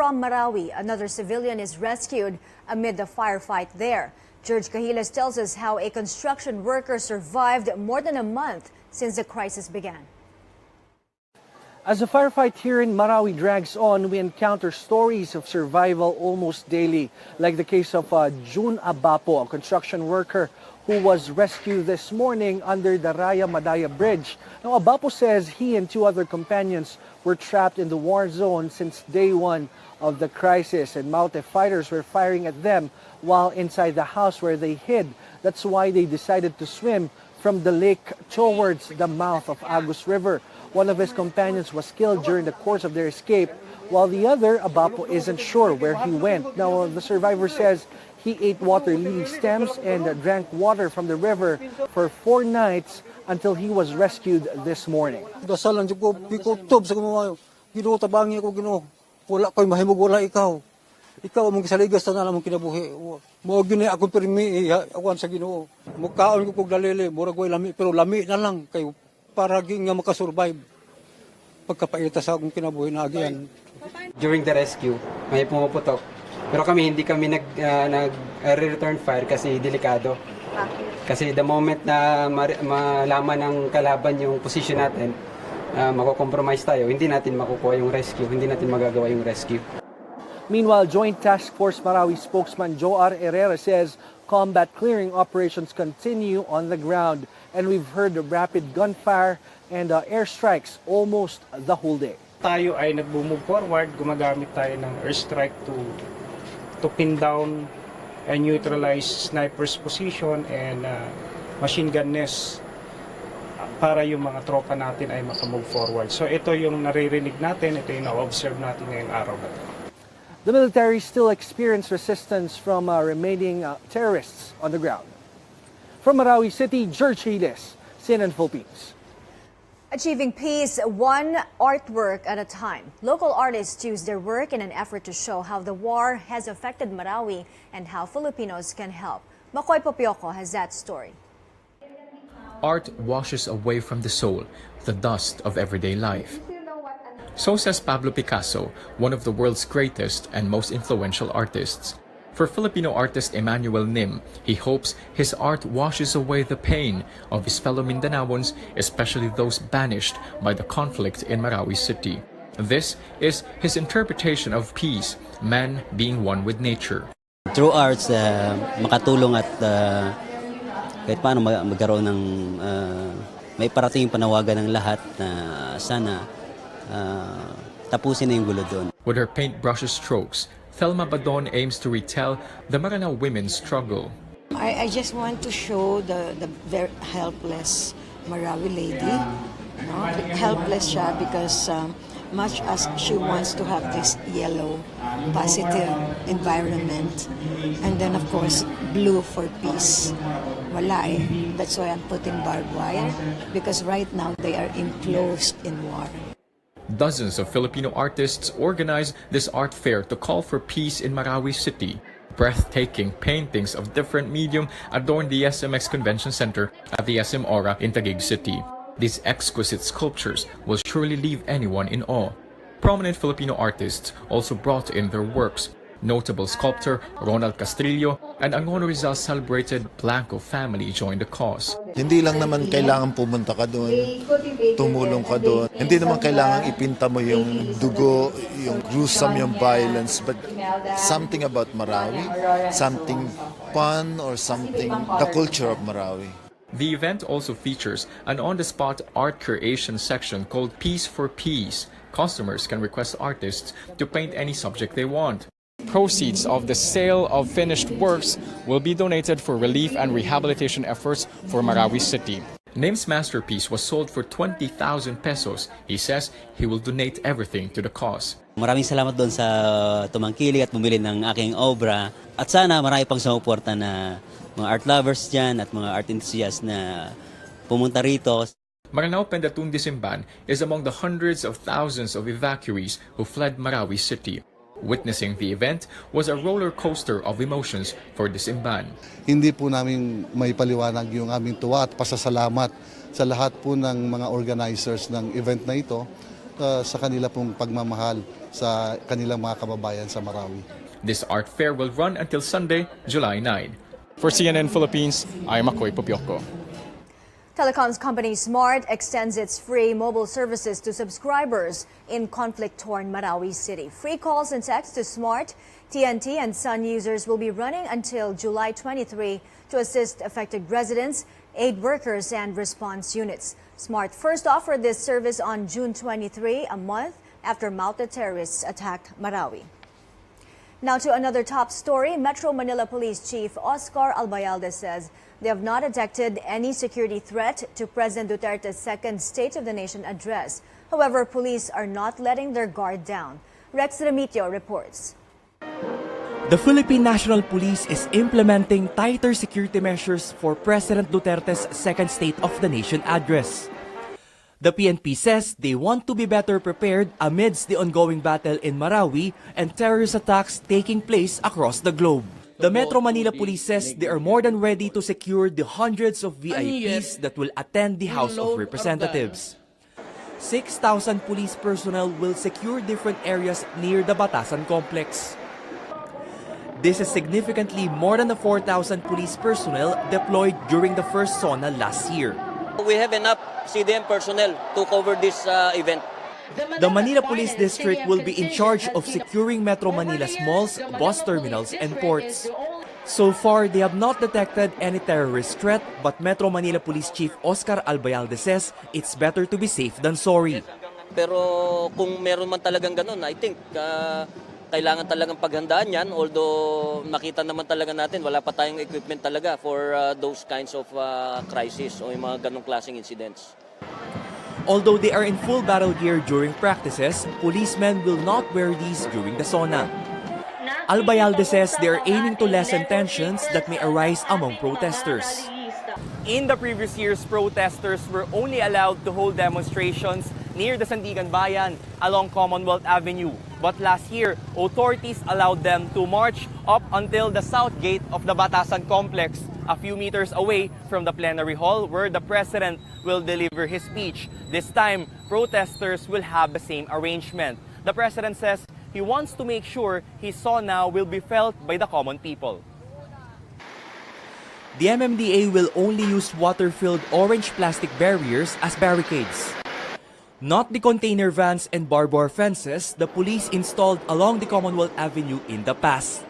from Marawi, another civilian is rescued amid the firefight there. George Cahiles tells us how a construction worker survived more than a month since the crisis began. As the firefight here in Marawi drags on, we encounter stories of survival almost daily, like the case of June Abapo, a construction worker who was rescued this morning under the Raya Madaya Bridge. Now, Abapo says he and two other companions were trapped in the war zone since day one of the crisis, and Maute fighters were firing at them while inside the house where they hid. That's why they decided to swim from the lake towards the mouth of Agus River. One of his companions was killed during the course of their escape, while the other, Abapo, isn't sure where he went. Now, the survivor says he ate water lily stems and drank water from the river for 4 nights until he was rescued this morning. Dasal lang ko pikutob sa kumayo. Ginoo tabangi ako Ginoo. Wala koy mahimog wala ikaw. Ikaw among gisaligas ta na among kinabuhi. Mo gini ako permi awan sa Ginoo. Mukaon ko kog dalili, murag way lami pero lami na lang kay para nga makasurvive. Pagkapaita sa akong kinabuhi na agian. During the rescue, may pumuputok. Pero hindi kami nag-return fire kasi delikado. Kasi the moment na malaman ng kalaban yung position natin, mako-compromise tayo, hindi natin makukuha yung rescue, hindi natin magagawa yung rescue. Meanwhile, Joint Task Force Marawi spokesman Joar Herrera says combat clearing operations continue on the ground, and we've heard the rapid gunfire and airstrikes almost the whole day. Tayo ay nag-move forward, gumagamit tayo ng airstrike to pin down and neutralize snipers position and machine gun nests para yung mga tropa natin ay makamove forward. So ito yung naririnig natin, ito yung na-observe natin ngayong araw na ito. The military still experience resistance from remaining terrorists on the ground. From Marawi City, George Cahiles, CNN Philippines. Achieving peace one artwork at a time. Local artists use their work in an effort to show how the war has affected Marawi and how Filipinos can help. Makoy Popioko has that story. Art washes away from the soul the dust of everyday life. So says Pablo Picasso, one of the world's greatest and most influential artists. For Filipino artist Emmanuel Nim, he hopes his art washes away the pain of his fellow Mindanaoans, especially those banished by the conflict in Marawi City. This is his interpretation of peace, man being one with nature. Through arts, makatulong at kahit paano magkaroon ng may parating panawagan ng lahat na sana tapusin na yung gulo doon. With her paintbrush strokes, Thelma Badon aims to retell the Maranao women's struggle. I just want to show the very helpless Marawi lady. No? Helpless siya because much as she wants to have this yellow, positive environment, and then of course blue for peace. Wala eh. That's why I'm putting barbed wire because right now they are enclosed in war. Dozens of Filipino artists organized this art fair to call for peace in Marawi City. Breathtaking paintings of different medium adorn the SMX Convention Center at the SM Aura in Taguig City. These exquisite sculptures will surely leave anyone in awe. Prominent Filipino artists also brought in their works. Notable sculptor Ronald Castrillo and Angono Rizal celebrated Blanco family joined the cause. Hindi lang naman kailangan pumunta ka doon, tumulong ka doon. Hindi naman kailangan ipinta mo yung dugo, yung gruesome, yung violence, but something about Marawi, something fun or something, the culture of Marawi. The event also features an on-the-spot art creation section called Peace for Peace. Customers can request artists to paint any subject they want. Proceeds of the sale of finished works will be donated for relief and rehabilitation efforts for Marawi City. Nim's masterpiece was sold for 20,000 pesos. He says he will donate everything to the cause. Maraming salamat doon sa tumangkilik at bumili ng aking obra. At sana marami pang sumuporta na mga art lovers dyan at mga art enthusiasts na pumunta rito. Maranao Pendatun Disimban is among the hundreds of thousands of evacuees who fled Marawi City. Witnessing the event was a roller coaster of emotions for Disimban. Hindi po namin may paliwanag yung aming tuwa at pasasalamat sa lahat po ng mga organizers ng event na ito sa kanila pong pagmamahal sa kanilang mga kababayan sa Marawi. This art fair will run until Sunday, July 9. For CNN Philippines, I'm Makoy Popioko. Telecoms company Smart extends its free mobile services to subscribers in conflict-torn Marawi City. Free calls and texts to Smart, TNT, and Sun users will be running until July 23 to assist affected residents, aid workers, and response units. Smart first offered this service on June 23, a month after Maute terrorists attacked Marawi. Now to another top story. Metro Manila Police Chief Oscar Albayalde says they have not detected any security threat to President Duterte's second State of the Nation address. However, police are not letting their guard down. Rex Remitio reports. The Philippine National Police is implementing tighter security measures for President Duterte's second State of the Nation address. The PNP says they want to be better prepared amidst the ongoing battle in Marawi and terrorist attacks taking place across the globe. The Metro Manila Police says they are more than ready to secure the hundreds of VIPs that will attend the House of Representatives. 6,000 police personnel will secure different areas near the Batasan complex. This is significantly more than the 4,000 police personnel deployed during the first SONA last year. We have enough CDM personnel to cover this event. The Manila Police District will be in charge of securing Metro Manila's malls, bus terminals, and ports. So far, they have not detected any terrorist threat, but Metro Manila Police Chief Oscar Albayalde says it's better to be safe than sorry. Pero kung meron man talagang ganun, I think kailangan talagang paghandaan yan. Although nakita naman talaga natin, wala pa tayong equipment talaga for those kinds of crisis o yung mga ganong klaseng incidents. Although they are in full battle gear during practices, policemen will not wear these during the SONA. Albayalde says they are aiming to lessen tensions that may arise among protesters. In the previous years, protesters were only allowed to hold demonstrations near the Sandigan Bayan along Commonwealth Avenue. But last year, authorities allowed them to march up until the south gate of the Batasan complex, a few meters away from the plenary hall where the president will deliver his speech. This time, protesters will have the same arrangement. The president says he wants to make sure his SONA will be felt by the common people. The MMDA will only use water-filled orange plastic barriers as barricades. Not the container vans and barbed wire fences the police installed along the Commonwealth Avenue in the past.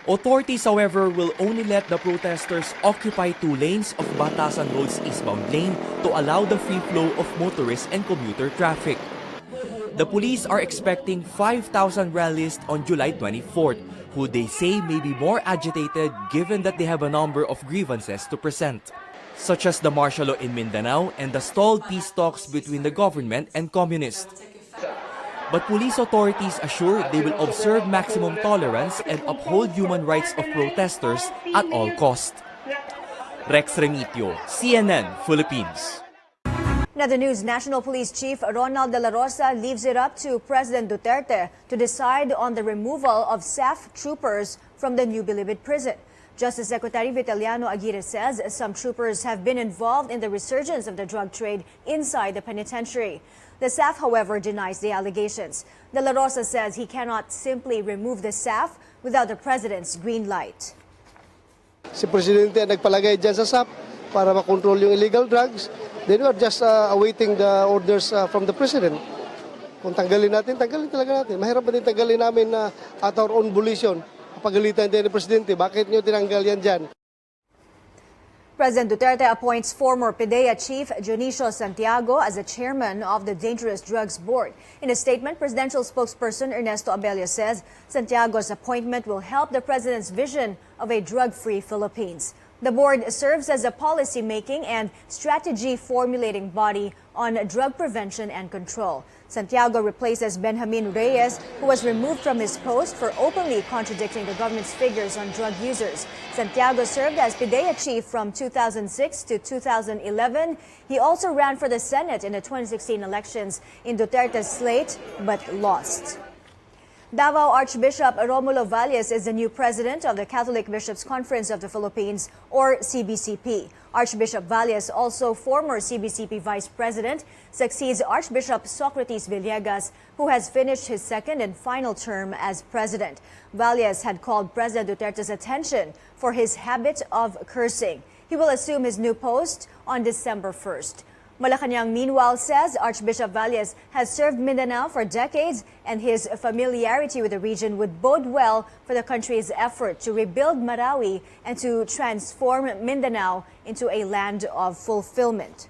Authorities, however, will only let the protesters occupy 2 lanes of Batasan Road's eastbound lane to allow the free flow of motorists and commuter traffic. The police are expecting 5,000 rallies on July 24th, who they say may be more agitated given that they have a number of grievances to present, such as the martial law in Mindanao and the stalled peace talks between the government and communists. But police authorities assure they will observe maximum tolerance and uphold human rights of protesters at all costs. Rex Remitio, CNN, Philippines. Another news, National Police Chief Ronald De La Rosa leaves it up to President Duterte to decide on the removal of SAF troopers from the New Bilibid prison. Justice Secretary Vitaliano Aguirre says some troopers have been involved in the resurgence of the drug trade inside the penitentiary. The SAF, however, denies the allegations. De La Rosa says he cannot simply remove the SAF without the President's green light. Si Presidente nagpalagay dyan sa SAF para makontrol yung illegal drugs. Then we are just awaiting the orders from the President. Kung tanggalin natin, tanggalin talaga natin. Mahirap ba din tanggalin namin at our own volition? Pagalitan din ni Presidente, bakit nyo tinanggal yan dyan? President Duterte appoints former PDEA Chief Dionisio Santiago as the chairman of the Dangerous Drugs Board. In a statement, presidential spokesperson Ernesto Abella says Santiago's appointment will help the president's vision of a drug-free Philippines. The board serves as a policy-making and strategy-formulating body on drug prevention and control. Santiago replaces Benjamin Reyes, who was removed from his post for openly contradicting the government's figures on drug users. Santiago served as PDEA chief from 2006 to 2011. He also ran for the Senate in the 2016 elections in Duterte's slate, but lost. Davao Archbishop Romulo Valles is the new president of the Catholic Bishops' Conference of the Philippines, or CBCP. Archbishop Valles, also former CBCP vice president, succeeds Archbishop Socrates Villegas, who has finished his second and final term as president. Valles had called President Duterte's attention for his habit of cursing. He will assume his new post on December 1st. Malacanang, meanwhile, says Archbishop Valles has served Mindanao for decades and his familiarity with the region would bode well for the country's effort to rebuild Marawi and to transform Mindanao into a land of fulfillment.